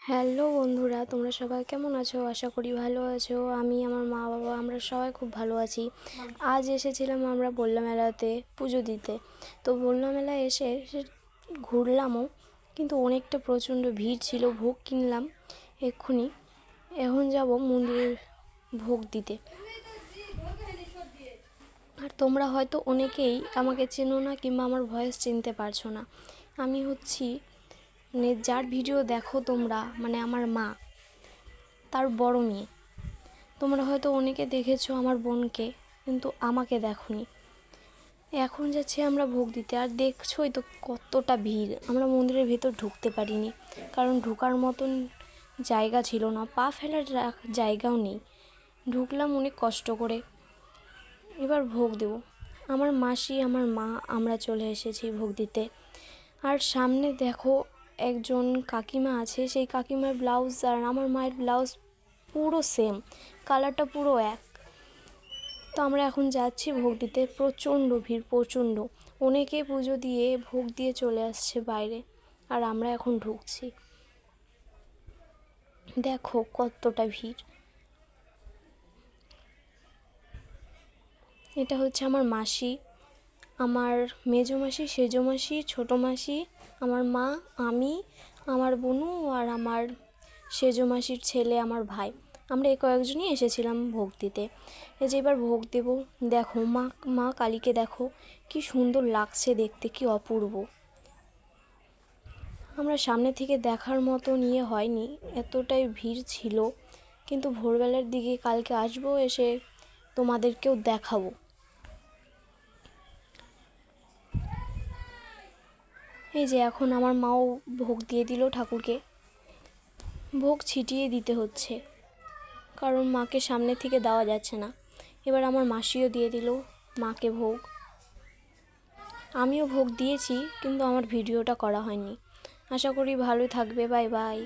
Hello বন্ধুরা, তোমরা সবাই কেমন আছো? আশা করি ভালো আছো। আমি, আমার মা বাবা, আমরা সবাই খুব ভালো আছি। আজ এসেছিলাম আমরা বল্লা মেলাতে পুজো দিতে। তো বল্লা মেলায় এসে ঘুরলামও, কিন্তু অনেকটা প্রচণ্ড ভিড় ছিল। ভোগ কিনলাম এক্ষুনি। এখন যাব মন্দিরের ভোগ দিতে। আর তোমরা হয়তো অনেকেই আমাকে চেনো না কিংবা আমার ভয়েস চিনতে পারছো না। আমি হচ্ছি যার ভিডিও দেখো তোমরা, আমার মা, তার বড় মেয়ে। তোমরা হয়তো অনেকে দেখেছো আমার বোনকে, কিন্তু আমাকে দেখোনি। এখন যাচ্ছি আমরা ভোগ দিতে। আর দেখছোই তো কতটা ভিড়। আমরা মন্দিরের ভেতর ঢুকতে পারিনি, কারণ ঢোকার মতন জায়গা ছিল না, পা ফেলার জায়গাও নেই। ঢুকলাম অনেক কষ্ট করে। এবার ভোগ দেব। আমার মাসি, আমার মা, আমরা চলে এসেছি ভোগ দিতে। আর সামনে দেখো একজন কাকিমা আছে। সেই কাকিমার ব্লাউজ আর আমার মায়ের ব্লাউজ পুরো সেম, কালারটা পুরো এক। তো আমরা এখন যাচ্ছি ভোগ দিতে। প্রচণ্ড ভিড়, প্রচণ্ড। অনেকে পুজো দিয়ে ভোগ দিয়ে চলে আসছে বাইরে, আর আমরা এখন ঢুকছি। দেখো কতটা ভিড়। এটা হচ্ছে আমার মাসি, আমার মেজো মাসি, সেজো মাসি, ছোটো মাসি, আমার মা, আমি, আমার বোনু আর আমার সেজো মাসির ছেলে, আমার ভাই। আমরা এই কয়েকজনই এসেছিলাম ভোগ দিতে। এই যে এবার ভোগ দেব। দেখো মা কালীকে দেখো, কি সুন্দর লাগছে দেখতে, কি অপূর্ব। আমরা সামনে থেকে দেখার মতো নিয়ে হয়নি, এতটাই ভিড় ছিল। কিন্তু ভোরবেলার দিকে কালকে আসবো, এসে তোমাদেরকেও দেখাবো। এই যে এখন আমার মাও ভোগ দিয়ে দিল ঠাকুরকে। ভোগ ছিটিয়ে দিতে হচ্ছে, কারণ মাকে সামনে থেকে দেওয়া যাচ্ছে না। এবার আমার মাসিও দিয়ে দিল মাকে ভোগ। আমিও ভোগ দিয়েছি, কিন্তু আমার ভিডিওটা করা হয়নি। আশা করি ভালো থাকবে। Bye bye.